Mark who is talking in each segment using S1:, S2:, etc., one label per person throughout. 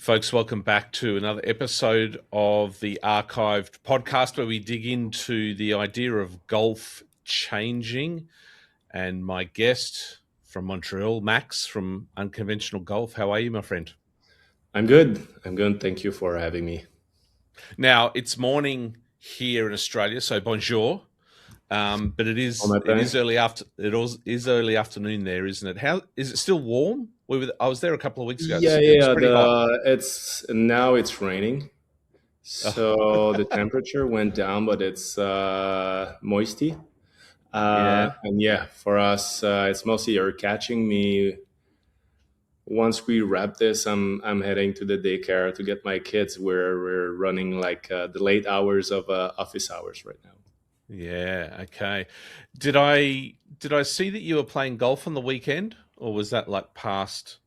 S1: Folks, welcome back to another episode of the archived podcast where we dig into the idea of golf changing. And my guest from Montreal, Max from Unconventional Golf. How are you, my friend?
S2: I'm good. I'm good. Thank you for having me.
S1: Now, it's morning here in Australia, so bonjour. But it
S2: All
S1: is
S2: my
S1: it is
S2: time.
S1: early afternoon there, isn't it? How is it still warm? I was there a couple of weeks ago.
S2: Yeah,
S1: It's
S2: yeah.
S1: pretty hot.
S2: It's raining,
S1: Oh,
S2: so the temperature went down, but it's moisty.
S1: yeah.
S2: And yeah, for us, it's mostly you're catching me. Once we wrap this, I'm heading to the daycare to get my kids. We're running like the late hours of office hours right now.
S1: Yeah, okay. Did I see that you were playing golf on the weekend, or was that like past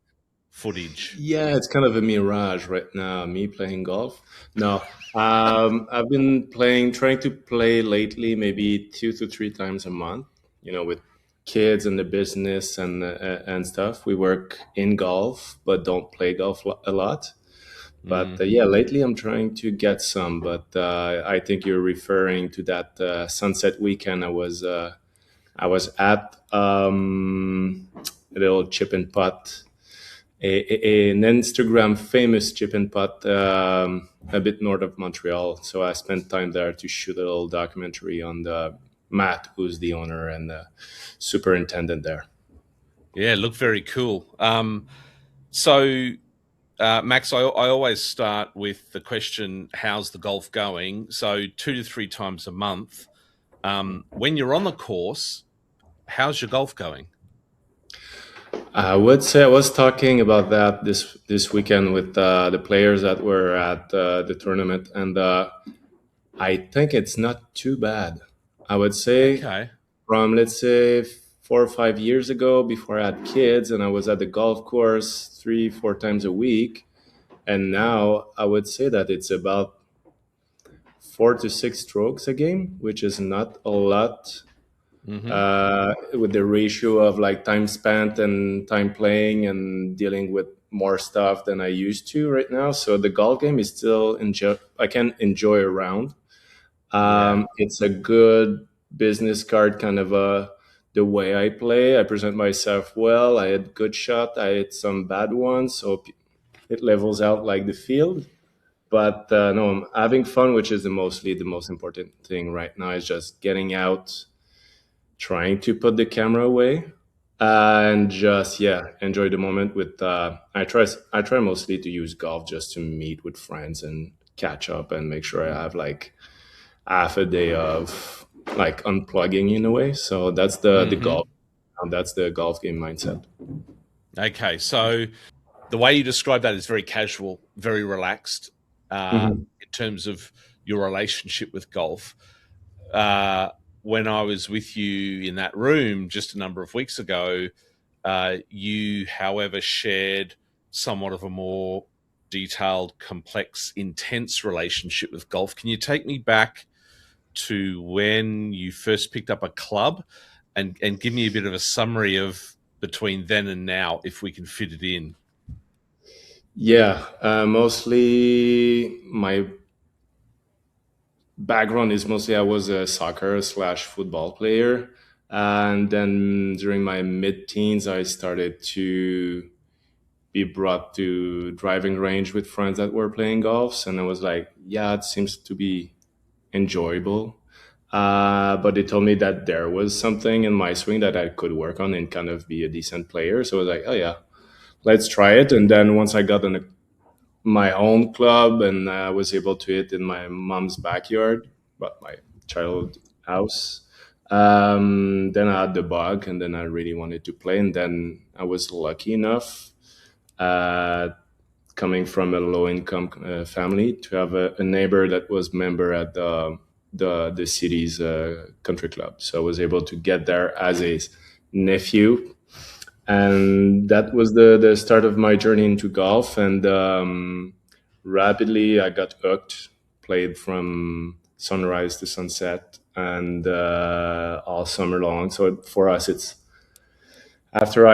S1: footage?
S2: Yeah, it's kind of a mirage right now. Me playing golf. No, I've been trying to play lately, maybe 2 to 3 times a month. With kids and the business and stuff. We work in golf, but don't play golf a lot. But
S1: Mm.
S2: yeah, lately I'm trying to get some. But I think you're referring to that sunset weekend. I was at a little chip and putt an Instagram famous chip and putt a bit north of Montreal. So I spent time there to shoot a little documentary on the Matt, who's the owner and the superintendent there.
S1: Yeah, look very cool. So, Max, I always start with the question, "How's the golf going?" So 2 to 3 times a month. When you're on the course, how's your golf going?
S2: I would say I was talking about that this weekend with the players that were at the tournament, and I think it's not too bad. I would say
S1: Okay.
S2: from, let's say, 4 or 5 years ago, before I had kids and I was at the golf course 3 4 times a week, and now I would say that it's about 4 to 6 strokes a game, which is not a lot
S1: Hmm.
S2: with the ratio of like time spent and time playing and dealing with more stuff than I used to right now. So the golf game is still I can enjoy a round.
S1: Yeah.
S2: It's a good business card, kind of the way I play. I present myself well. I had good shot. I had some bad ones, so it levels out like the field. But no, I'm having fun, which is the most important thing right now. Is just getting out, trying to put the camera away, and just enjoy the moment. With I try mostly to use golf just to meet with friends and catch up and make sure I have like half a day of like unplugging in a way. So that's the
S1: Hmm.
S2: golf. That's the golf game mindset.
S1: Okay. So the way you describe that is very casual, very relaxed
S2: Mhm.
S1: in terms of your relationship with golf. Uh, when I was with you in that room just a number of weeks ago, you, however, shared somewhat of a more detailed, complex, intense relationship with golf. Can you take me back to when you first picked up a club and give me a bit of a summary of between then and now, if we can fit it in?
S2: Yeah, mostly my background is mostly I was a soccer slash football player, and then during my mid teens I started to be brought to driving range with friends that were playing golf, and I was like, yeah, it seems to be enjoyable. But they told me that there was something in my swing that I could work on and kind of be a decent player. So I was like, oh yeah, let's try it. And then once I got in my own club and I was able to hit in my mom's backyard, but my childhood house, then I had the bug, and then I really wanted to play. And then I was lucky enough, uh, coming from a low income family, to have a neighbor that was member at the city's country club. So I was able to get there as a nephew, and that was the start of my journey into golf. And rapidly I got hooked. Played from sunrise to sunset and all summer long. So for us, it's After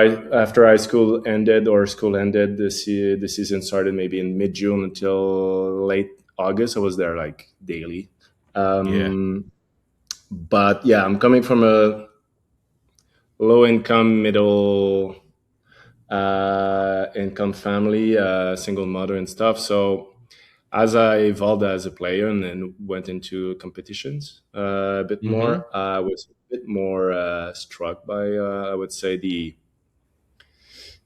S2: high school ended or school ended, the season started maybe in mid June until late August. I was there like daily.
S1: Yeah.
S2: But yeah, I'm coming from a low income, middle income family, single mother and stuff. So as I evolved as a player and then went into competitions a bit
S1: Mm-hmm.
S2: more, I was a bit more struck by, I would say, the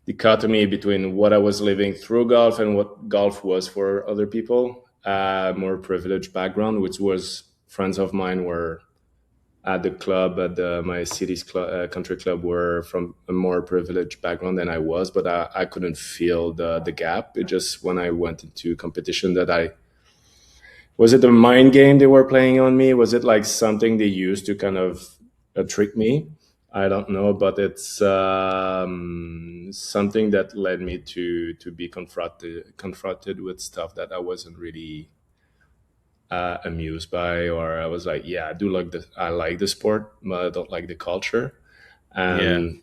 S2: dichotomy between what I was living through golf and what golf was for other people. More privileged background, which was friends of mine were at the club at my city's country club were from a more privileged background than I was, but I couldn't feel the gap. It just when I went into competition that I was it a mind game they were playing on me? Was it like something they used to kind of trick me? I don't know, but it's something that led me to be confronted with stuff that I wasn't really amused by, or I was like, yeah, I like the sport, but I don't like the culture.
S1: Yeah.
S2: And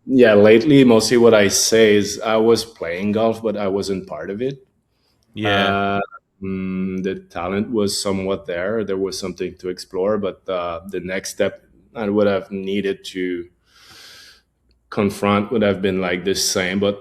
S2: yeah, lately, mostly what I say is I was playing golf, but I wasn't part of it.
S1: Yeah.
S2: Uh, the talent was somewhat there. There was something to explore, but the next step I would have needed to confront would have been like the same, but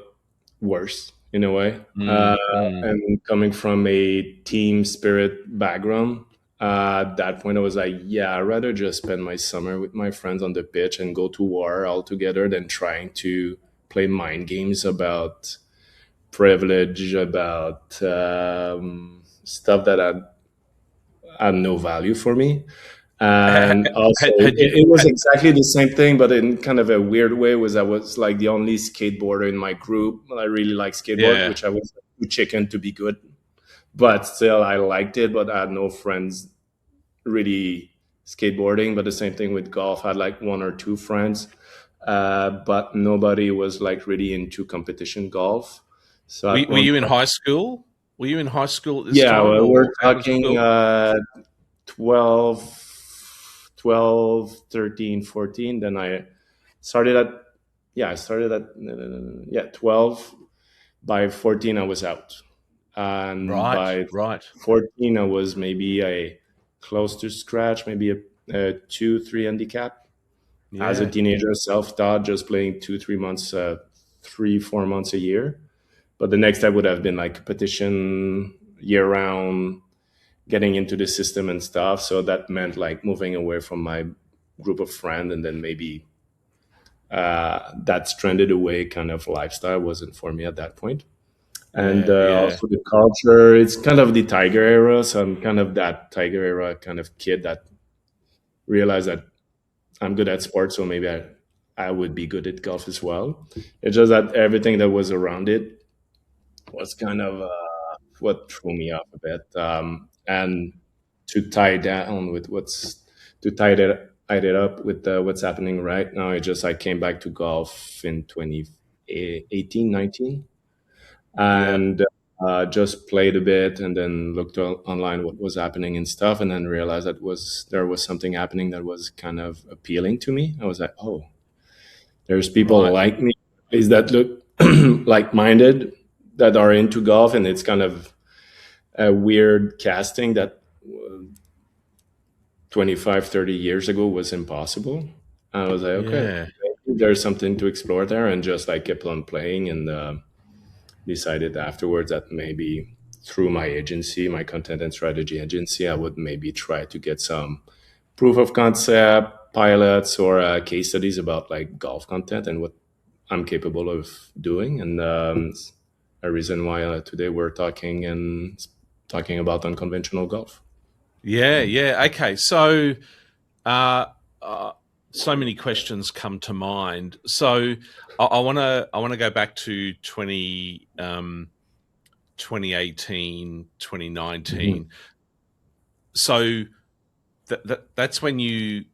S2: worse in a way.
S1: Mm, mm.
S2: And coming from a team spirit background, at that point, I was like, yeah, I'd rather just spend my summer with my friends on the pitch and go to war all together than trying to play mind games about privilege, about stuff that had no value for me. And also,
S1: Had you?
S2: it was exactly the same thing, but in kind of a weird way. Was I was like the only skateboarder in my group. I really like skateboard,
S1: Yeah.
S2: which I was too chicken to be good, but still I liked it. But I had no friends really skateboarding. But the same thing with golf. I had like one or two friends, but nobody was like really into competition golf. So at
S1: Were
S2: one
S1: you in
S2: point,
S1: high school? Were you in high school at this
S2: yeah,
S1: time,
S2: well, we're
S1: or out of
S2: talking
S1: school?
S2: 12, 12, 13, 14. Then I started at, yeah, I started at, yeah, 12. By 14, I was out. And
S1: Right.
S2: by
S1: Right.
S2: 14, I was maybe a close to scratch, maybe a 2, 3 handicap. As a
S1: Yeah.
S2: teenager, self taught, just playing 2, 3 months, 3, 4 months a year. But the next step would have been like competition year round, getting into the system and stuff. So that meant like moving away from my group of friends, and then maybe that stranded away kind of lifestyle wasn't for me at that point. And
S1: Yeah. Yeah.
S2: also the culture, it's kind of the Tiger era. So I'm kind of that Tiger era kind of kid that realized that I'm good at sports, so maybe I would be good at golf as well. It's just that everything that was around it was kind of what threw me off a bit. And to tie down with to tie it up with what's happening right now, it just I came back to golf in 2018, 19,
S1: Yeah.
S2: and just played a bit, and then looked online what was happening and stuff, and then realized that was there was something happening that was kind of appealing to me. I was like, oh, there's people
S1: Right.
S2: like me, is that look like minded, that are into golf, and it's kind of a weird casting that 25, 30 years ago was impossible. I was like, okay,
S1: Yeah.
S2: there's something to explore there, and just like kept on playing, and decided afterwards that maybe through my agency, my content and strategy agency, I would maybe try to get some proof of concept pilots or case studies about like golf content and what I'm capable of doing. And a reason why today we're talking about unconventional golf.
S1: Yeah. Yeah. Okay. So, uh, uh, so many questions come to mind. So, I want to go back to 2018,
S2: Mhm.
S1: 2019. So that's when you,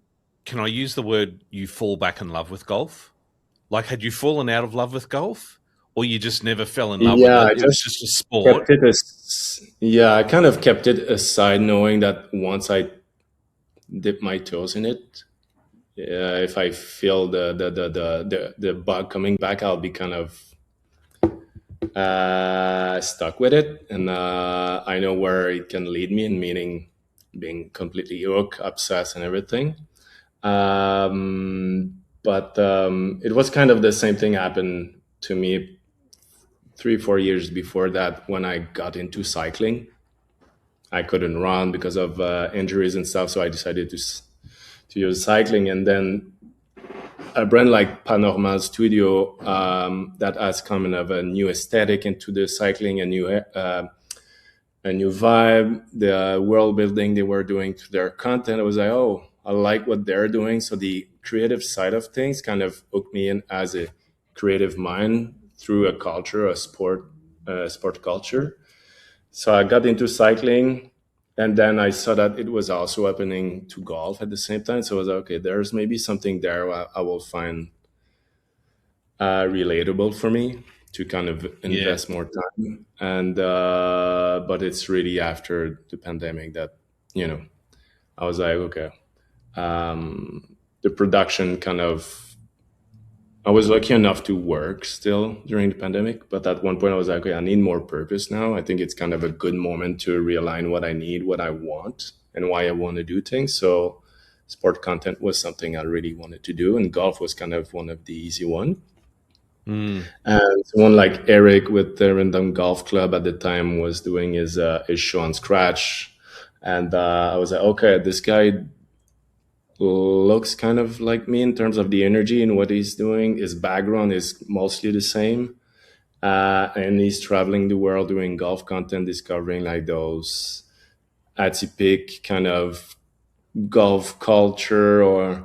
S1: can I use the word, you fall back in love with golf? Like, had you fallen out of love with golf, or you just never fell in love with
S2: Yeah,
S1: it?
S2: I
S1: It was
S2: just
S1: just a sport.
S2: kept it as yeah, I kind of kept it aside, knowing that once I dip my toes in it, if I feel the bug coming back, I'll be kind of stuck with it, and I know where it can lead me, and meaning being completely hooked, obsessed, and everything. But it was kind of the same thing happened to me 3 4 years before that when I got into cycling. I couldn't run because of injuries and stuff, so I decided to use cycling, and then a brand like Panorama Studio that has come of a new aesthetic into the cycling, a new vibe, the world building they were doing to their content. I was like, oh, I like what they're doing. So the creative side of things kind of hooked me in as a creative mind through a culture, sport culture. So I got into cycling, and then I saw that it was also happening to golf at the same time. So I was like, okay, there's maybe something there I will find relatable for me to kind of
S1: Yeah,
S2: invest more time. And but it's really after the pandemic that you know I was like, okay, the production kind of. I was lucky enough to work still during the pandemic, but at one point I was like, okay, I need more purpose now. I think it's kind of a good moment to realign what I need, what I want, and why I want to do things. So, sport content was something I really wanted to do, and golf was kind of one of the easy one.
S1: mm,
S2: And someone like Eric with the Random Golf Club at the time was doing his show on Scratch, and I was like, okay, this guy looks kind of like me in terms of the energy and what he's doing. His background is mostly the same, and he's traveling the world doing golf content, discovering like those atypical kind of golf culture or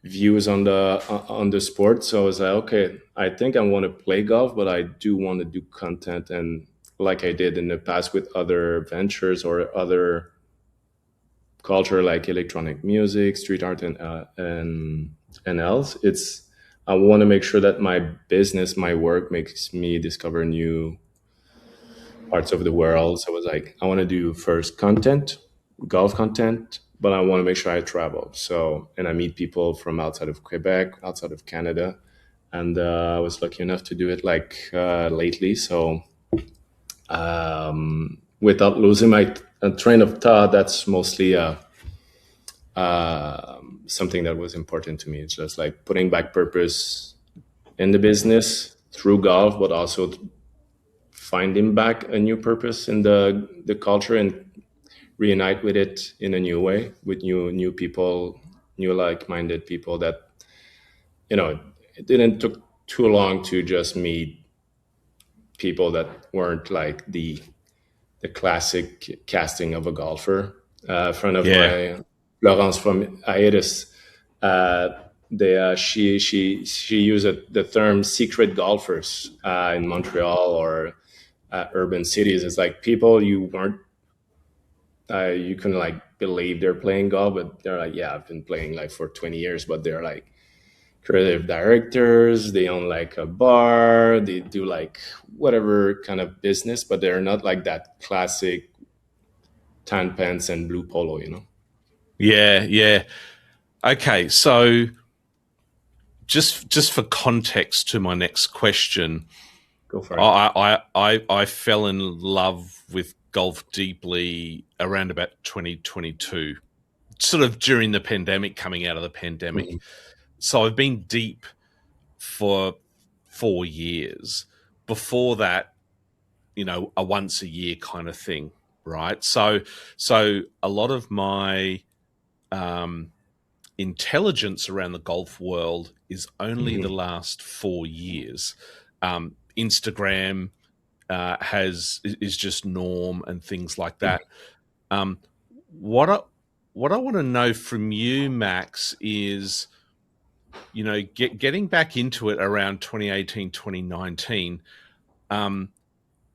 S2: views on the sport. So I was like, okay, I think I want to play golf, but I do want to do content, and like I did in the past with other ventures or other culture like electronic music, street art, and else. It's I want to make sure that my business, my work, makes me discover new parts of the world. So I was like, I want to do first content, golf content, but I want to make sure I travel. So, and I meet people from outside of Quebec, outside of Canada. And I was lucky enough to do it like lately. So, without losing my train of thought, that's mostly something that was important to me. It's just like putting back purpose in the business through golf, but also finding back a new purpose in the culture and reunite with it in a new way with new people, new like-minded people that it didn't took too long to just meet people that weren't like the classic casting of a golfer. A friend of
S1: yeah,
S2: mine, Laurence from elitist, uh, she used the term secret golfers in Montreal or urban cities. It's like people you weren't you can like believe they're playing golf, but they're like, yeah, I've been playing like for 20 years, but they're like creative directors. They own like a bar. They do like whatever kind of business, but they're not like that classic tan pants and blue polo.
S1: yeah, yeah. Okay, so just for context to my next question,
S2: Go for it.
S1: I fell in love with golf deeply around about 2022, sort of during the pandemic, coming out of the pandemic.
S2: Mhm.
S1: So I've been deep for 4 years. Before that, a once a year kind of thing, right? So a lot of my um, intelligence around the golf world is only the
S2: Mhm.
S1: last 4 years. Instagram has is just norm and things like that. Um, what I what I want to know from you, Max, is getting back into it around 2018, 2019.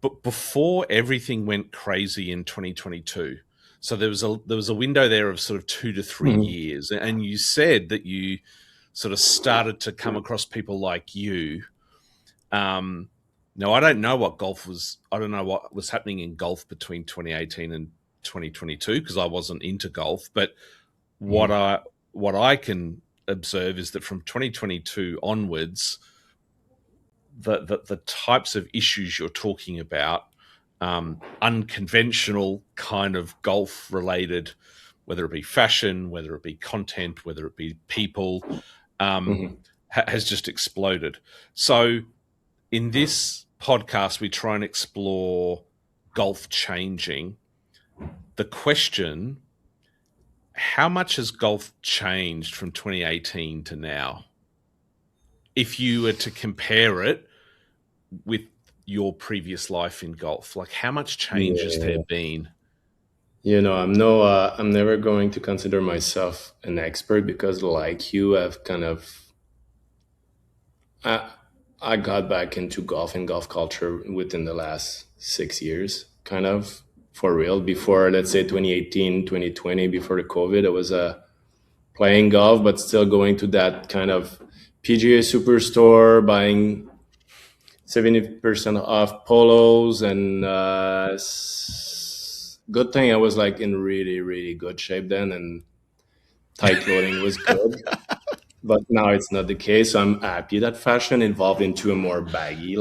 S1: But before everything went crazy in 2022. So there was a window there of sort of 2 to 3
S2: Mhm.
S1: years, and you said that you sort of started to come across people like you. Um, now I don't know what golf was. I don't know what was happening in golf between 2018 and 2022 because I wasn't into golf. But what
S2: Mhm.
S1: I what I can observe is that from 2022 onwards, the types of issues you're talking about, unconventional kind of golf related, whether it be fashion, whether it be content, whether it be people,
S2: Mhm.
S1: has just exploded. So in this podcast, we try and explore golf changing. The question: how much has golf changed from 2018 to now? If you were to compare it with your previous life in golf, like how much change has there
S2: Yeah.
S1: been?
S2: I'm never going to consider myself an expert because, like you, I've kind of, I, I got back into golf and golf culture within the last 6 years, kind of for real. Before, let's say 2018, 2020, before the COVID, I was playing golf, but still going to that kind of PGA Superstore, buying 70% off polos and good thing I was like in really, really good shape then, and tight clothing was good. But now it's not the case. So I'm happy that fashion evolved into a more baggy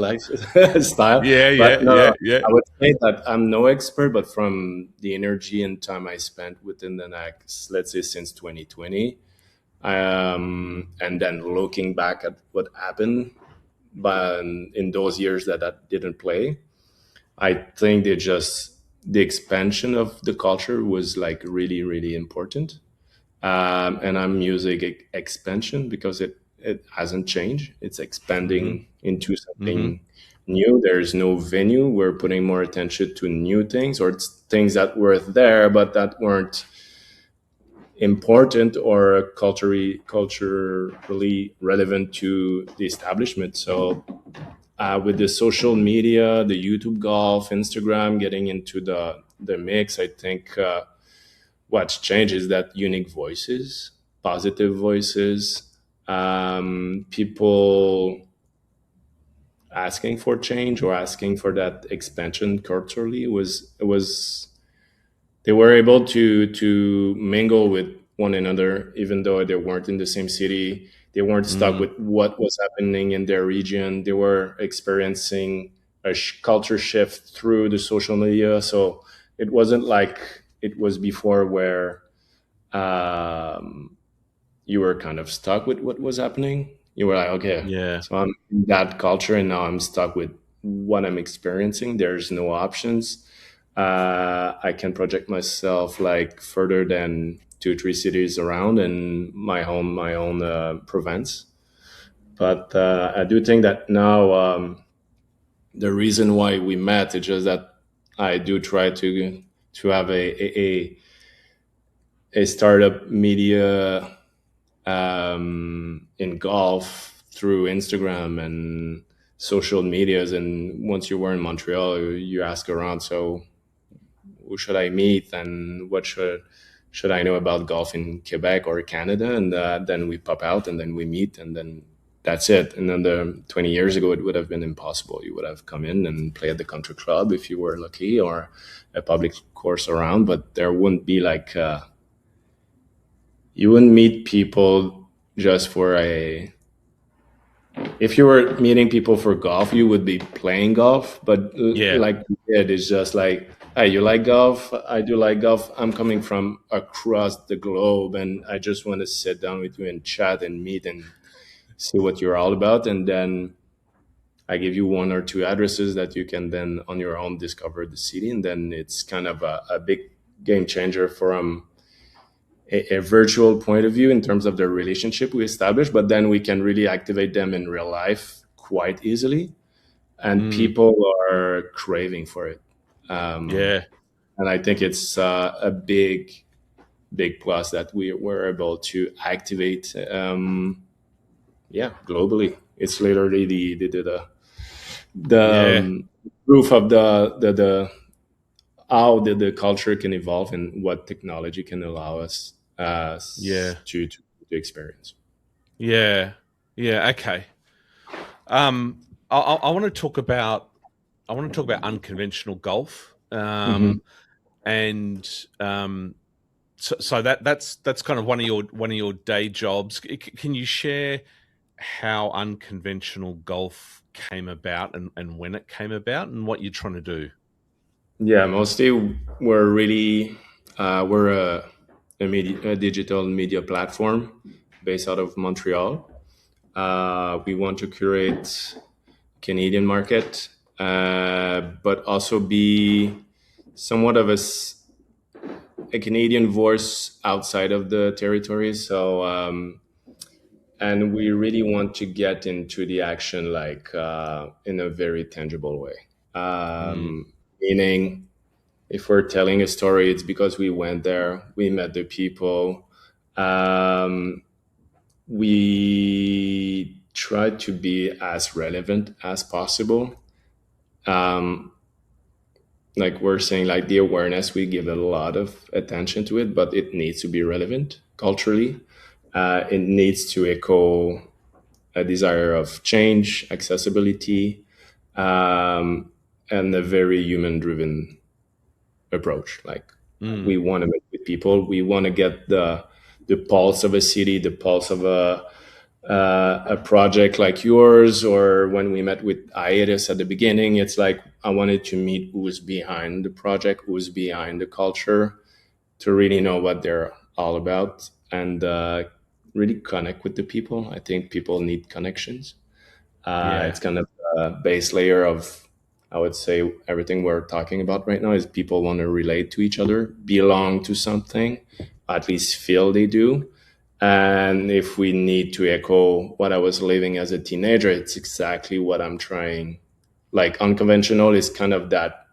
S2: style.
S1: Yeah,
S2: But
S1: yeah,
S2: no,
S1: yeah, yeah.
S2: I would say that I'm no expert, but from the energy and time I spent within the next, let's say since 2020, and then looking back at what happened but in those years that I didn't play, I think the expansion of the culture was like really, really important. And I'm using expansion because it hasn't changed. It's
S1: Mm-hmm.
S2: expanding into
S1: Mm-hmm.
S2: something new. There's no venue. We're putting more attention to new things, or it's things that were there but that weren't important or culturally relevant to the establishment. So with the social media, the YouTube golf, Instagram getting into the mix, I think what's changed is that unique voices, positive voices, people asking for change or asking for that expansion culturally was they were able to mingle with one another even though they weren't in the same city. They weren't stuck
S1: Mm.
S2: with what was happening in their region. They were experiencing a culture shift through the social media. So it wasn't like it was before where um, you were kind of stuck with what was happening. You were like, okay,
S1: Yeah.
S2: so I'm in that culture and now I'm stuck with what I'm experiencing. There's no options. I can project myself like further than 2 or 3 cities around in my own province. But I do think that now the reason why we met is just that I do try to have a startup media in golf through Instagram and social medias. And once you were in Montreal, you ask around, so who should I meet and what should I know about golf in Quebec or Canada? And then we pop out and then we meet and then that's it. And then 20 years ago, it would have been impossible. You would have come in and play at the country club if you were lucky or a public course around, but there wouldn't be like, you wouldn't meet people just for a if you were meeting people for golf, you would be playing golf. But
S1: Yeah.
S2: like you did, it's just like, hey, you like golf? I do like golf. I'm coming from across the globe, and I just want to sit down with you and chat and meet and see what you're all about. And then I give you 1 or 2 addresses that you can then on your own discover the city. And then it's kind of a big game changer from a virtual point of view in terms of the relationship we establish, but then we can really activate them in real life quite easily. And
S1: Mm.
S2: people are craving for it. Um,
S1: Yeah.
S2: and I think it's a big, big plus that we were able to activate, yeah, globally. It's literally the
S1: Yeah.
S2: proof of the how the culture can evolve and what technology can allow us
S1: Yeah.
S2: to experience.
S1: Yeah. Yeah. Okay. Um, I want to talk about unconventional golf.
S2: Hmm.
S1: And um, So that's kind of one of your day jobs. Can you share how unconventional golf came about and when it came about and what you're trying to do?
S2: Yeah, mostly we're a digital media platform based out of Montreal. We want to curate Canadian market, but also be somewhat of a Canadian voice outside of the territory. So, and we really want to get into the action, like in a very tangible way.
S1: Mm,
S2: Meaning, if we're telling a story, it's because we went there, we met the people. Um, we try to be as relevant as possible. Um, like we're saying, like the awareness, we give a lot of attention to it, but it needs to be relevant culturally. It needs to echo a desire of change, accessibility, and a very human driven approach. Like we
S1: mm,
S2: want to meet with people, we want to get the pulse of a city, the pulse of a project like yours, or when we met with Hiatus at the beginning, it's like I wanted to meet who's behind the project, who's behind the culture, to really know what they're all about and really connect with the people. I think people need connections.
S1: yeah,
S2: It's kind of a base layer of, I would say, everything we're talking about right now is people want to relate to each other, belong to something, at least feel they do. And if we need to echo what I was living as a teenager, it's exactly what I'm trying. Like unconventional is kind of that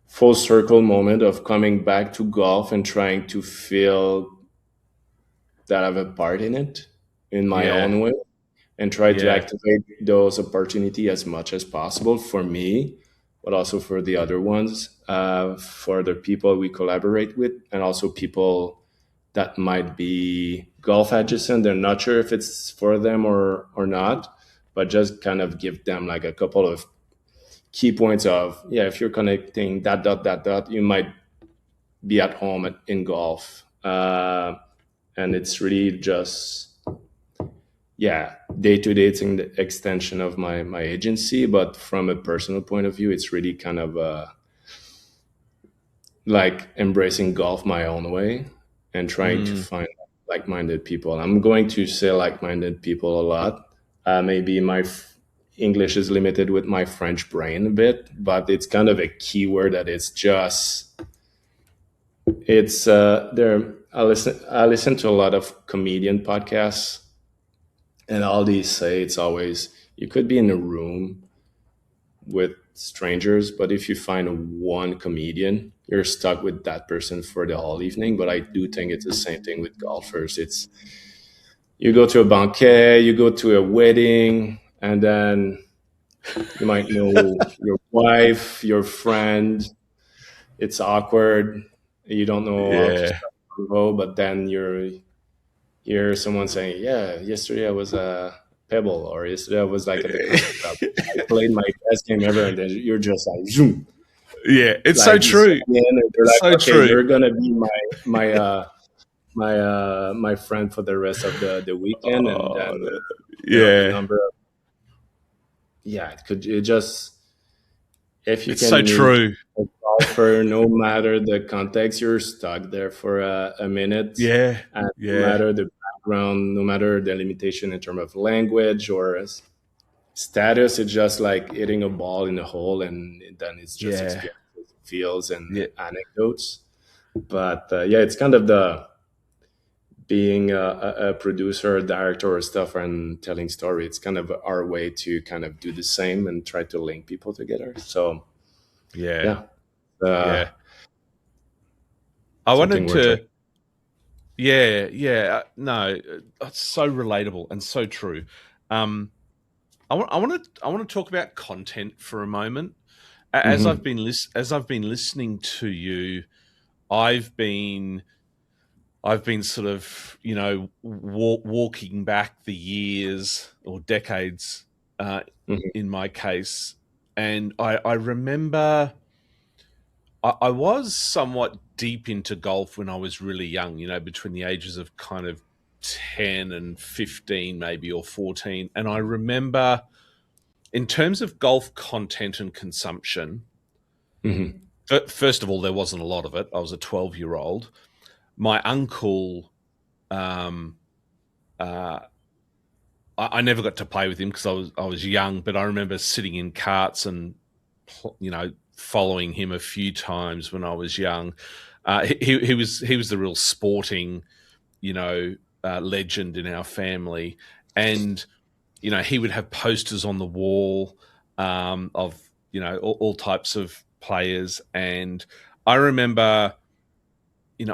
S2: full circle moment of coming back to golf and trying to feel that I have a part in it in my
S1: yeah,
S2: own way and try to
S1: yeah,
S2: activate those opportunity as much as possible for me, but also for the other ones, for the people we collaborate with, and also people that might be golf adjacent. They're not sure if it's for them or not, but just kind of give them like a couple of key points of, yeah, if you're connecting that dot that dot, you might be at home in golf. And it's really just, yeah, day to day it's an extension of my agency, but from a personal point of view it's really kind of like embracing golf my own way and trying to
S1: mm,
S2: find like-minded people. I'm going to say like-minded people a lot. Maybe English is limited with my French brain a bit, but it's kind of a keyword that it's just, it's there. I listen to a lot of comedian podcasts, and all these say it's always, you could be in a room with strangers, but if you find one comedian, you're stuck with that person for the whole evening. But I do think it's the same thing with golfers. It's, you go to a banquet, you go to a wedding, and then you might know your wife, your friend. It's awkward. You don't know how to
S1: yeah,
S2: start a convo, but then you're hear someone saying, "Yeah, yesterday I was a Pebble, or yesterday I was like at the country club. I played my best game ever," and then you're just like zoom,
S1: yeah. It's so
S2: like
S1: true.
S2: zoom in, and you're
S1: It's
S2: like,
S1: so
S2: "Okay,
S1: true.
S2: you're gonna be my friend for the rest of the weekend," and
S1: Oh,
S2: then the
S1: yeah.
S2: number of, yeah, it just, if you
S1: It's so
S2: can meet
S1: true.
S2: a golfer, no matter the context, you're stuck there for a minute,
S1: Yeah,
S2: and no
S1: yeah,
S2: matter the background, no matter the limitation in terms of language or status, it's just like hitting a ball in a hole, and then it's just
S1: yeah,
S2: experiences, feels, and
S1: yeah,
S2: anecdotes. But yeah, it's kind of the being a producer, a director, or stuff, and telling story. It's kind of our way to kind of do the same and try to link people together. So
S1: yeah,
S2: yeah, uh,
S1: yeah. I
S2: something
S1: wanted
S2: we're trying.
S1: to, yeah, yeah. No, it's so relatable and so true. Um, I want to talk about content for a moment.
S2: Hmm.
S1: As I've been listening to you, I've been I've been sort of, walking back the years or decades, uh,
S2: Hmm.
S1: in my case, and I remember I was somewhat deep into golf when I was really young, between the ages of kind of 10 and 15, maybe, or 14. And I remember, in terms of golf content and consumption,
S2: Hmm.
S1: first of all, there wasn't a lot of it. I was a 12-year-old. My uncle, um, uh, I never got to play with him because I was young, but I remember sitting in carts and following him a few times when I was young. He was the real sporting legend in our family, and he would have posters on the wall of all types of players, and I remember.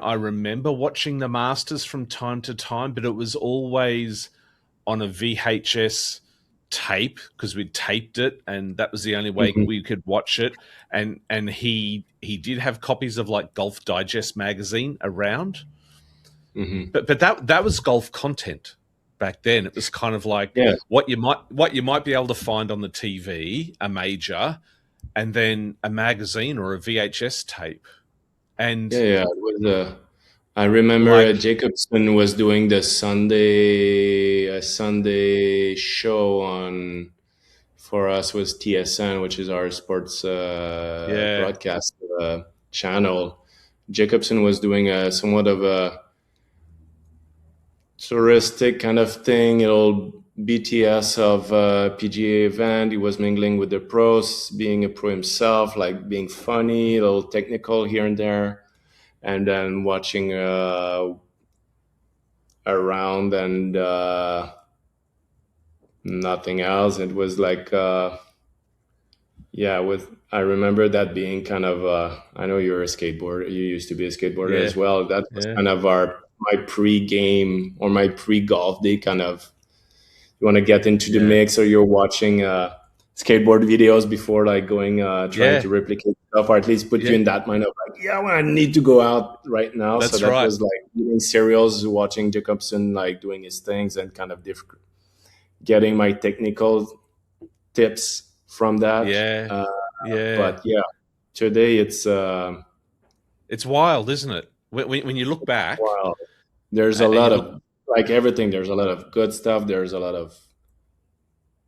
S1: I remember watching the Masters from time to time, but it was always on a VHS tape because we'd taped it, and that was the only way
S2: Hmm.
S1: we could watch it. And he did have copies of like Golf Digest magazine around,
S2: Hmm.
S1: but that was golf content back then. It was kind of like
S2: Yeah,
S1: what you might be able to find on the TV, a major, and then a magazine or a VHS tape,
S2: yeah,
S1: and
S2: yeah. It was, I remember
S1: like
S2: Jacobson was doing the Sunday show on, for us, was TSN, which is our sports
S1: yeah,
S2: broadcast channel. Jacobson was doing a somewhat of a touristic kind of thing, a little BTS of PGA event. He was mingling with the pros, being a pro himself, like being funny, a little technical here and there, and then watching around and nothing else. It was like, yeah, with I remember that being kind of. I know you're a skateboarder. You used to be a skateboarder
S1: yeah,
S2: as well. That was
S1: yeah,
S2: kind of our my pre-game or my pre-golf day kind of. You want to get into the
S1: yeah,
S2: mix, or you're watching skateboard videos before like going trying
S1: yeah,
S2: to replicate stuff, or at least put you
S1: yeah.
S2: in that mind of like, yeah, well, I need to go out right now. So
S1: That's
S2: that
S1: right.
S2: was like eating cereals, watching Jacobson like doing his things, and kind of getting my technical tips from that.
S1: Yeah, yeah.
S2: But yeah, today it's
S1: It's wild, isn't it? When you look back
S2: wow. There's a
S1: and
S2: lot
S1: you look,
S2: of, like everything. There's a lot of good stuff. There's a lot of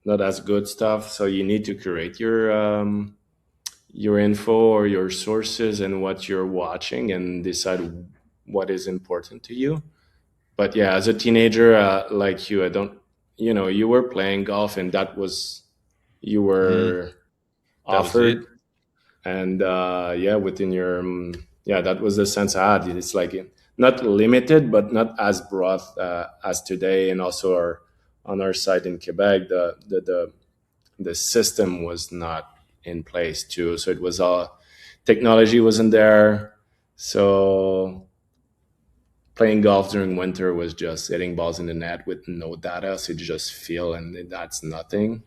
S2: not as good stuff. So you need to curate your info or your sources and what you're watching, and decide what is important to you. But yeah, as a teenager, like you, I don't, you were playing golf, and that was, you
S1: mm,
S2: were
S1: that was it.
S2: offered. And yeah, within your yeah, that was the sense I had. It's like not limited, but not as broad as today. And also on our side in Quebec, the system was not in place too, so it was all, technology wasn't there. So playing golf during winter was just hitting balls in the net with no data, so you just feel, and that's nothing.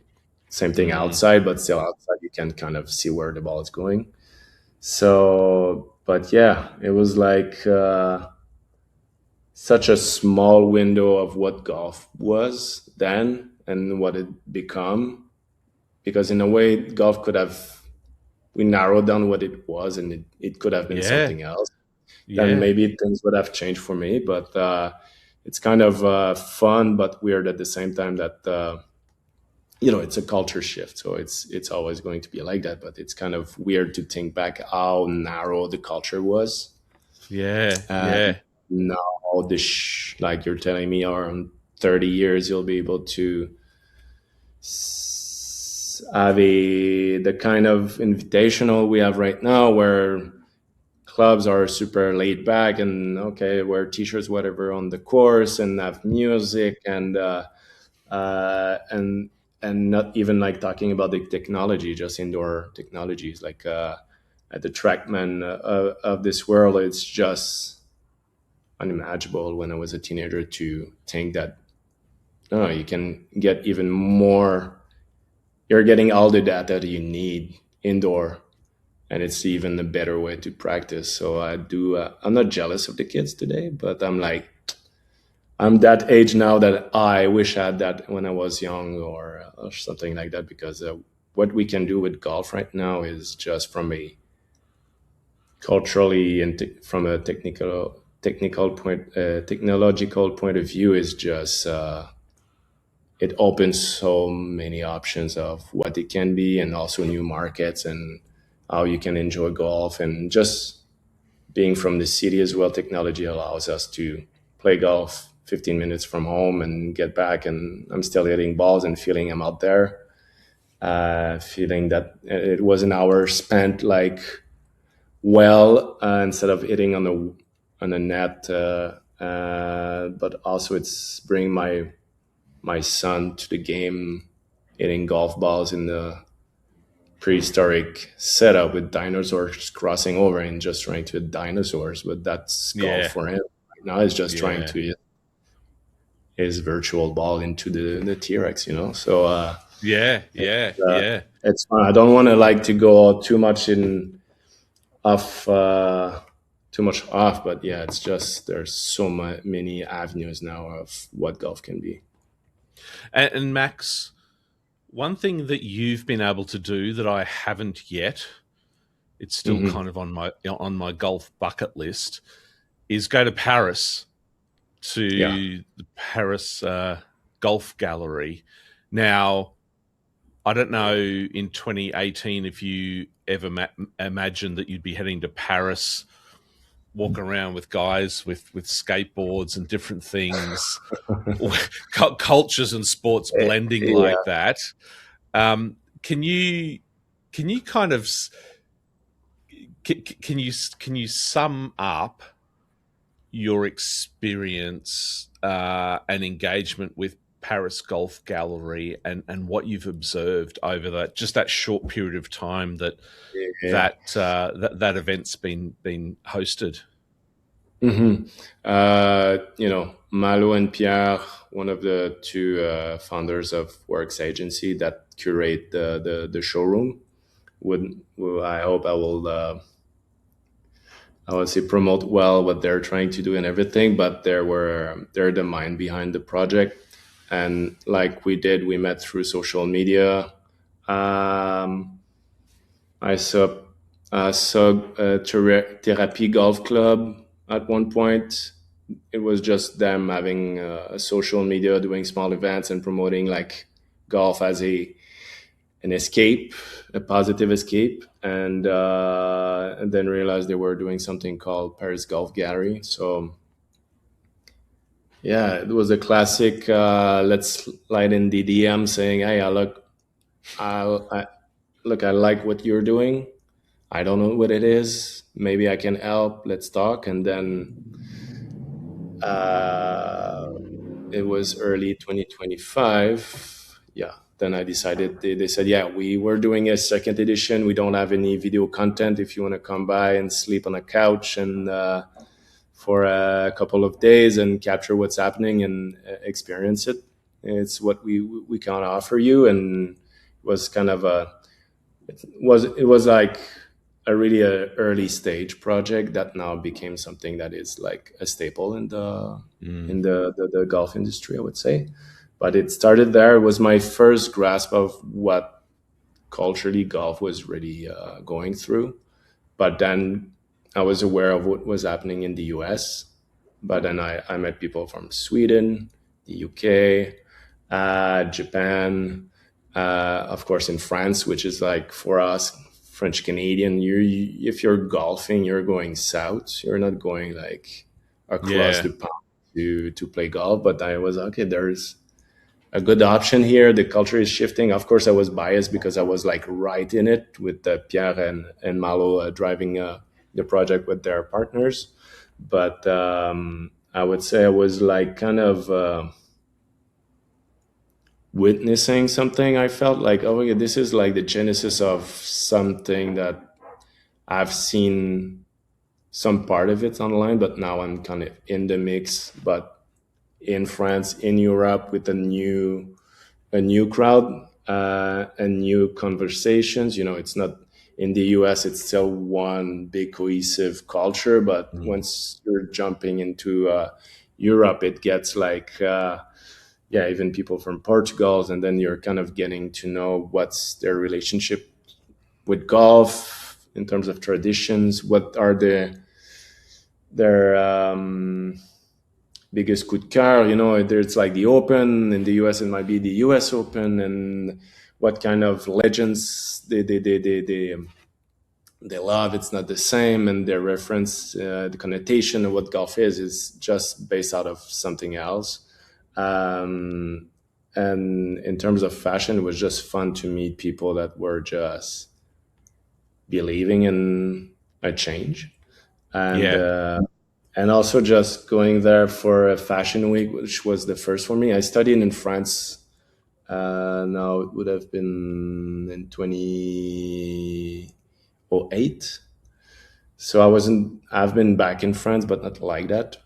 S2: Same thing
S1: Mm,
S2: outside, but still outside you can kind of see where the ball is going. So, but yeah, it was like such a small window of what golf was then and what it become. Because in a way, golf could have, we narrowed down what it was, and it could have been
S1: yeah,
S2: something else. Then
S1: yeah,
S2: maybe things would have changed for me. But it's kind of fun, but weird at the same time that it's a culture shift. So it's always going to be like that. But it's kind of weird to think back how narrow the culture was.
S1: yeah,
S2: And
S1: yeah,
S2: now like you're telling me, around 30 years, you'll be able to have the kind of invitational we have right now, where clubs are super laid back and okay, wear t-shirts, whatever, on the course, and have music, and and not even like talking about the technology, just indoor technologies, like at the trackman of this world. It's just unimaginable when I was a teenager to think that, no, you can get even more. You're getting all the data that you need indoor, and it's even a better way to practice. So I do. I'm not jealous of the kids today, but I'm like, I'm that age now that I wish I had that when I was young, or something like that. Because what we can do with golf right now is just from a culturally and from a technological point of view is just it opens so many options of what it can be, and also new markets and how you can enjoy golf. And just being from the city as well, technology allows us to play golf 15 minutes from home and get back, and I'm still hitting balls and feeling I'm out there, feeling that it was an hour spent like well, instead of hitting on the net. But also, it's bringing my son to the game, hitting golf balls in the prehistoric setup with dinosaurs crossing over and just trying to hit dinosaurs. But that's golf
S1: Yeah,
S2: for him. Right now he's just trying
S1: yeah,
S2: to hit his virtual ball into the T-Rex, So
S1: yeah,
S2: it's,
S1: yeah,
S2: uh,
S1: yeah.
S2: it's fun. I don't want to like to go too much in off, too much off, but yeah, it's just there's so many avenues now of what golf can be.
S1: And Max, one thing that you've been able to do that I haven't yet, it's still
S2: Hmm.
S1: kind of on my golf bucket list, is go to Paris,
S2: Yeah.
S1: to the Paris Golf Gallery. Now, I don't know in 2018 if you ever imagined that you'd be heading to Paris, walking around with guys with skateboards and different things, cultures and sports blending
S2: Yeah.
S1: like that. Um, can you kind of can you sum up your experience and engagement with Paris Golf Gallery, and what you've observed over that short period of time
S2: Yeah.
S1: that event's been hosted?
S2: Hmm. Malo and Pierre, one of the two founders of Works Agency that curate the showroom, I hope I would say promote well what they're trying to do and everything, but they're the mind behind the project. And like we met through social media. Um, I saw Therapy Golf Club at one point. It was just them having a social media, doing small events and promoting like golf as a an escape, a positive escape, and then realized they were doing something called Paris Golf Gallery. So yeah, it was a classic. Let's slide in the DM saying, "Hey, I look, I like what you're doing. I don't know what it is. Maybe I can help. Let's talk." And then uh, it was early 2025. Yeah. Then I decided, they said, yeah, we were doing a second edition. We don't have any video content. If you want to come by and sleep on a couch and for a couple of days and capture what's happening and experience it, it's what we can offer you. And it was kind of it was like a really early stage project that now became something that is like a staple in
S1: Mm.
S2: the golf industry, I would say. But it started there. It was my first grasp of what culturally golf was really going through. But then I was aware of what was happening in the US. But then I met people from Sweden, the UK, Japan, of course, in France, which is like for us, French Canadian. If you're golfing, you're going south. You're not going like across
S1: Yeah,
S2: the pond to play golf. But I was okay. There's a good option here. The culture is shifting. Of course, I was biased because I was like right in it with Pierre and Malo driving the project with their partners. But I would say I was like kind of witnessing something. I felt like, oh, yeah, this is like the genesis of something that I've seen some part of it online, but now I'm kind of in the mix. But in France, in Europe, with a new crowd and new conversations. It's not in the US. It's still one big cohesive culture, but
S1: mm.
S2: once you're jumping into Europe, it gets like yeah, even people from Portugal, and then you're kind of getting to know what's their relationship with golf, in terms of traditions. What are their biggest coup de cœur? There's like the Open in the US. It might be the US Open, and what kind of legends they love. It's not the same, and their reference, the connotation of what golf is just based out of something else. Um, and in terms of fashion, it was just fun to meet people that were just believing in a change, and
S1: Yeah.
S2: also just going there for a fashion week, which was the first for me. I studied in France. Now it would have been in 2008. So I've been back in France, but not like that.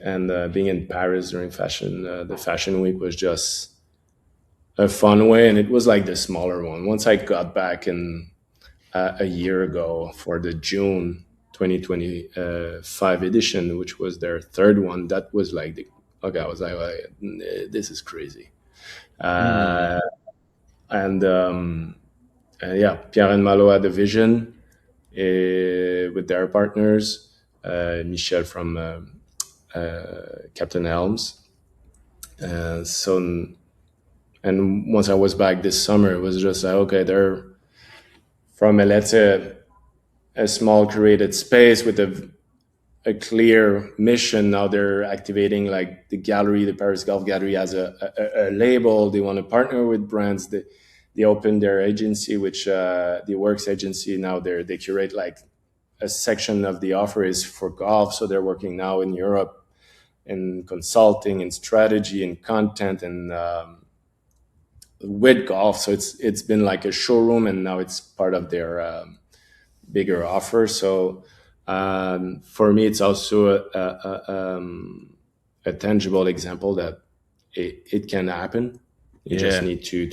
S2: And being in Paris during the fashion week was just a fun way. And it was like the smaller one. Once I got back in a year ago for the June 2025 edition, which was their third one, that was like okay, I was like, this is crazy.
S1: Mm.
S2: Uh, and yeah, Pierre and Malo had a vision with their partners, Michel from Captain Helms. So, and once I was back this summer, it was just like, okay, they're from let's say a small created space with a clear mission. Now they're activating like the gallery, the Paris Golf Gallery, as a label. They want to partner with brands. They opened their agency, which the Works agency. Now they curate like a section of the offer is for golf. So they're working now in Europe in consulting and strategy and content and with golf. So it's been like a showroom, and now it's part of their bigger offer. So for me, it's also a tangible example that it can happen. You just
S1: Yeah.
S2: need to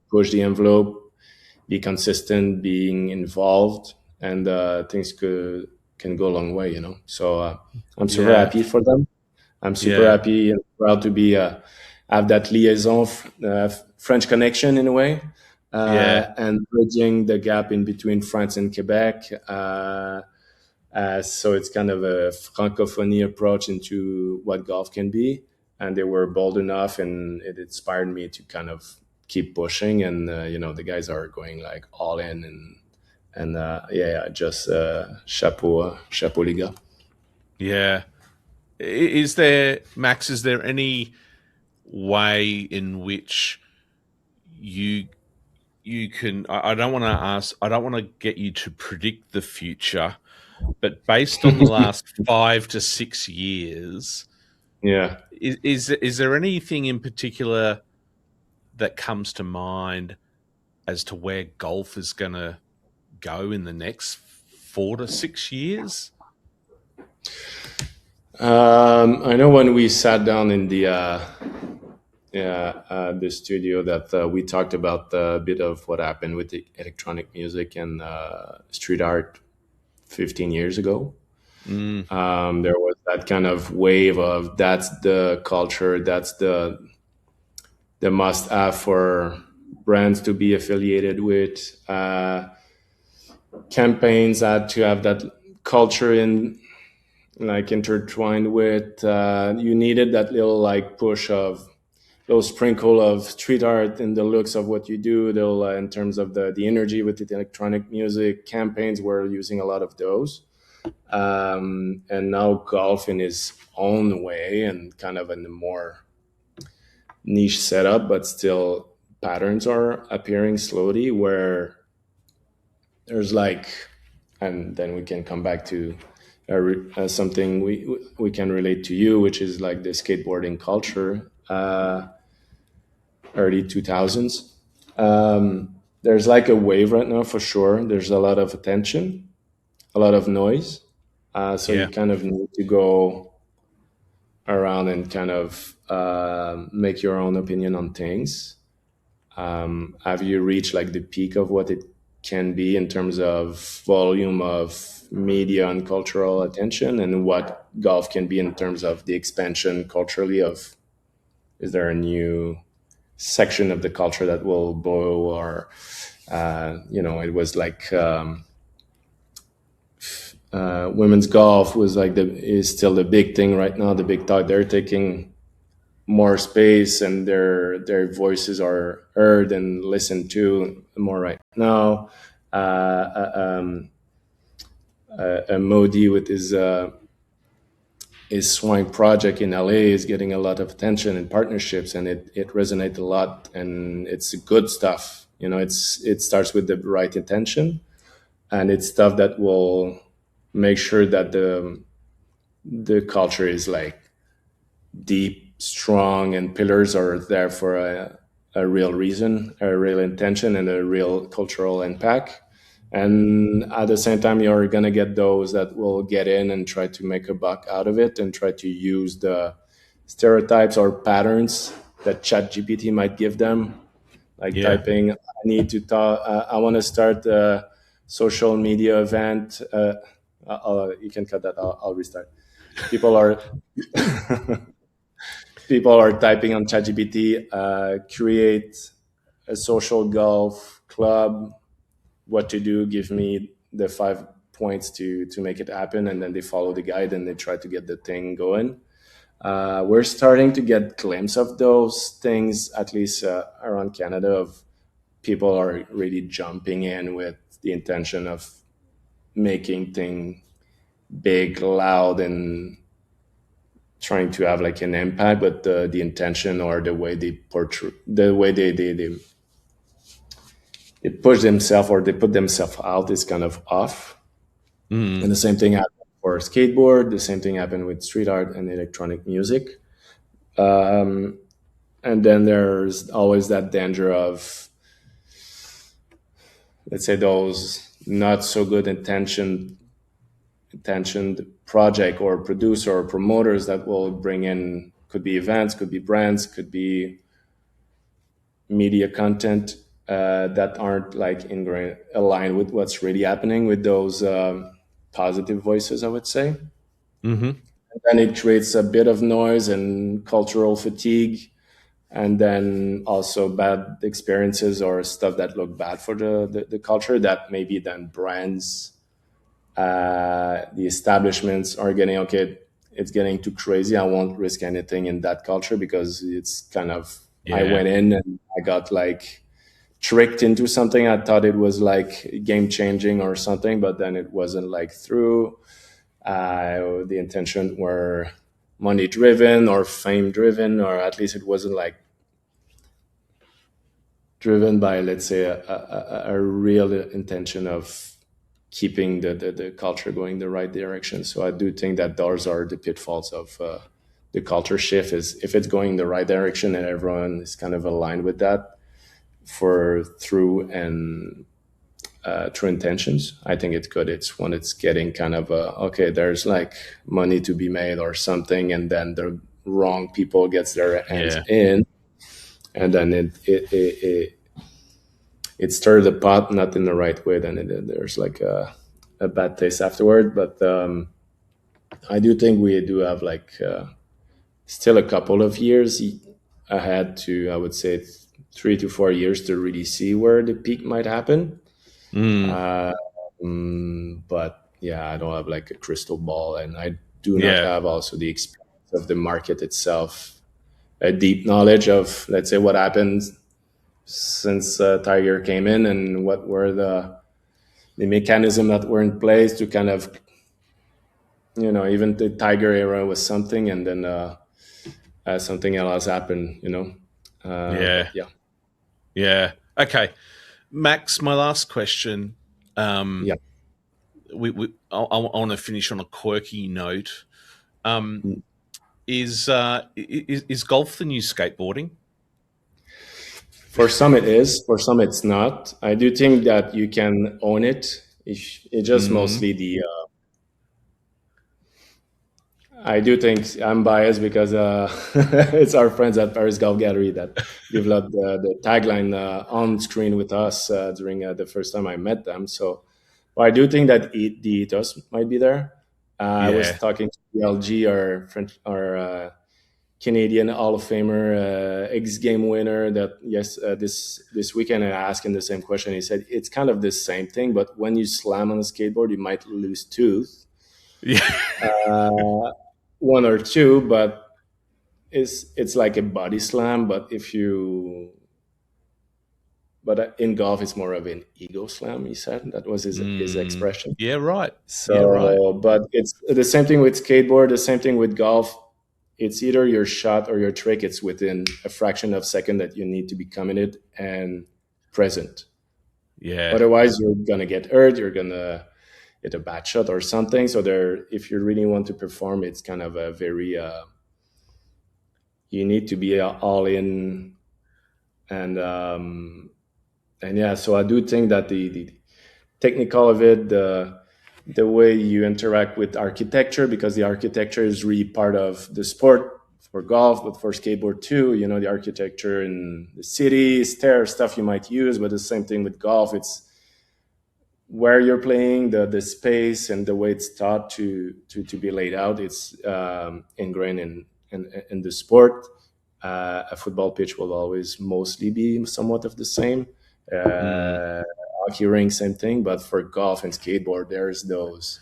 S2: push the envelope, be consistent, being involved, and things can go a long way. So I'm super
S1: Yeah.
S2: happy for them. I'm super
S1: Yeah.
S2: happy and proud to be have that liaison, French connection in a way,
S1: Yeah.
S2: and bridging the gap in between France and Quebec. So it's kind of a francophonie approach into what golf can be, and they were bold enough, and it inspired me to kind of keep pushing. And the guys are going like all in, and yeah, just chapeau les gars.
S1: Yeah. Is there, Max, is there any way in which you you can I don't want to ask, I don't want to get you to predict the future, but based on the last 5 to 6 years,
S2: Yeah.
S1: is there anything in particular that comes to mind as to where golf is going to go in the next 4 to 6 years?
S2: I know when we sat down in the studio that we talked about a bit of what happened with the electronic music and street art 15 years ago.
S1: Mm,
S2: There was that kind of wave of that's the culture, that's the must have for brands to be affiliated with. Campaigns had to have that culture in like intertwined with. You needed that little like push of little sprinkle of street art in the looks of what you do. They'll in terms of the energy with the electronic music campaigns, we're using a lot of those. And now golf in its own way and kind of in a more niche setup, but still patterns are appearing slowly where there's like, and then we can come back to something we can relate to you, which is like the skateboarding culture, early 2000s. There's like a wave right now for sure. There's a lot of attention, a lot of noise. So you
S1: yeah.
S2: kind of need to go around and kind of make your own opinion on things. Have you reached like the peak of what it can be in terms of volume of media and cultural attention, and what golf can be in terms of the expansion culturally of, is there a new section of the culture that will bow, or it was like women's golf was like the is still the big thing right now. The big talk. They're taking more space, and their voices are heard and listened to more right now. Modi with his Swine project in LA is getting a lot of attention and partnerships, and it resonates a lot, and it's good stuff. It starts with the right intention, and it's stuff that will make sure that the culture is like deep, strong, and pillars are there for a real reason, a real intention, and a real cultural impact. And at the same time, you're going to get those that will get in and try to make a buck out of it and try to use the stereotypes or patterns that ChatGPT might give them, like
S1: Yeah.
S2: typing, I need to talk, I want to start a social media event. You can cut that, I'll restart. People are people are typing on ChatGPT, create a social golf club, what to do, give me the 5 points to make it happen, and then they follow the guide and they try to get the thing going. We're starting to get glimpse of those things, at least around Canada, of people are really jumping in with the intention of making thing big, loud, and trying to have like an impact, but the intention or the way they portray, the way they push themselves or they put themselves out is kind of off. And
S1: Mm.
S2: the same thing happened for skateboard. The same thing happened with street art and electronic music. Um, and then there's always that danger of, let's say, those not so good intentioned project or producer or promoters that will bring in, could be events, could be brands, could be media content that aren't like aligned with what's really happening with those positive voices, I would say.
S1: Hmm.
S2: And then it creates a bit of noise and cultural fatigue, and then also bad experiences or stuff that look bad for the culture that maybe then brands, the establishments are getting, okay, it's getting too crazy, I won't risk anything in that culture because it's kind of, I
S1: Yeah.
S2: went in and I got like tricked into something. I thought it was like game changing or something, but then it wasn't like through. The intention were money driven or fame driven, or at least it wasn't like driven by, let's say, a real intention of keeping the culture going the right direction. So I do think that those are the pitfalls of the culture shift, is if it's going the right direction and everyone is kind of aligned with that for through and true intentions, I think it's good. It's when it's getting kind of okay, there's like money to be made or something, and then the wrong people gets their hands
S1: Yeah.
S2: in, and then it stirred the pot not in the right way. Then there's like a bad taste afterward. But I do think we do have like still a couple of years ahead to, I would say, 3 to 4 years to really see where the peak might happen.
S1: Mm.
S2: Uh, but yeah, I don't have like a crystal ball, and I do not
S1: Yeah.
S2: have also the experience of the market itself, a deep knowledge of, let's say, what happened since Tiger came in and what were the mechanism that were in place to kind of, even the Tiger era was something, and then something else happened, but
S1: Yeah.
S2: yeah,
S1: Yeah. Okay. Max, my last question.
S2: yeah.
S1: Um, I want to finish on a quirky note. Um, is golf the new skateboarding?
S2: For some it is, for some it's not. I do think that you can own it. It's just
S1: Mm.
S2: mostly the. I do think I'm biased because it's our friends at Paris Golf Gallery that developed the tagline on screen with us during the first time I met them. So, but I do think that the ethos might be there. I was
S1: Yeah.
S2: talking to LG, or French or Canadian Hall of Famer, X Game winner. That yes, this weekend I asked him the same question. He said it's kind of the same thing, but when you slam on a skateboard, you might lose tooth.
S1: Yeah.
S2: uh, one or two, but it's like a body slam. But if you in golf, it's more of an ego slam. He said that was his
S1: Mm.
S2: expression.
S1: Yeah, right. Yeah, right.
S2: So, but it's the same thing with skateboard, the same thing with golf. It's either your shot or your trick. It's within a fraction of a second that you need to be committed and present.
S1: Yeah.
S2: Otherwise, you're gonna get hurt. You're gonna hit a bad shot or something. So there, if you really want to perform, it's kind of a very you need to be all in, and yeah. So I do think that the technical of it, the way you interact with architecture, because the architecture is really part of the sport for golf, but for skateboard too. You know, the architecture in the city, stair stuff you might use, but the same thing with golf. It's where you're playing, the space and the way it's taught to be laid out. It's ingrained in the sport. A football pitch will always mostly be somewhat of the same.
S1: Mm.
S2: Uh, Hockey rink, same thing. But for golf and skateboard, there's those.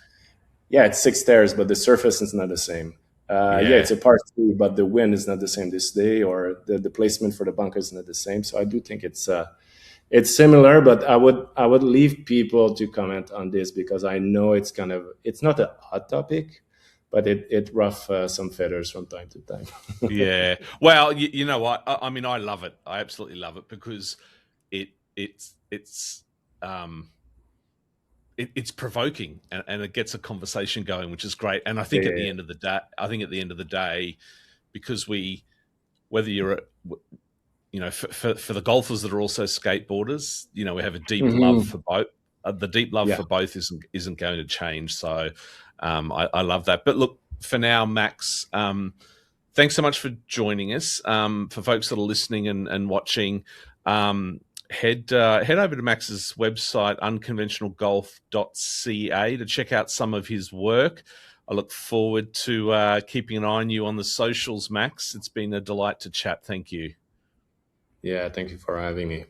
S2: Yeah, it's six stairs, but the surface is not the same. Yeah,
S1: Yeah.
S2: it's a par three, but the wind is not the same this day, or the placement for the bunker is not the same. So I do think it's similar, but I would leave people to comment on this because I know it's not a hot topic, but it rough some feathers from time to time.
S1: Yeah. Well, you know what? I mean, I love it. I absolutely love it because it's um it's provoking, and it gets a conversation going, which is great. And I think at the
S2: Yeah.
S1: end of the day, because whether you're at, for the golfers that are also skateboarders, we have a deep love
S2: Mhm.
S1: for both. The deep love
S2: Yeah.
S1: for both isn't going to change. So I love that. But look, for now, Max, thanks so much for joining us. For folks that are listening and watching, head over to Max's website, unconventionalgolf.ca, to check out some of his work. I look forward to keeping an eye on you on the socials, Max. It's been a delight to chat. Thank you.
S2: Yeah. Thank you for having me.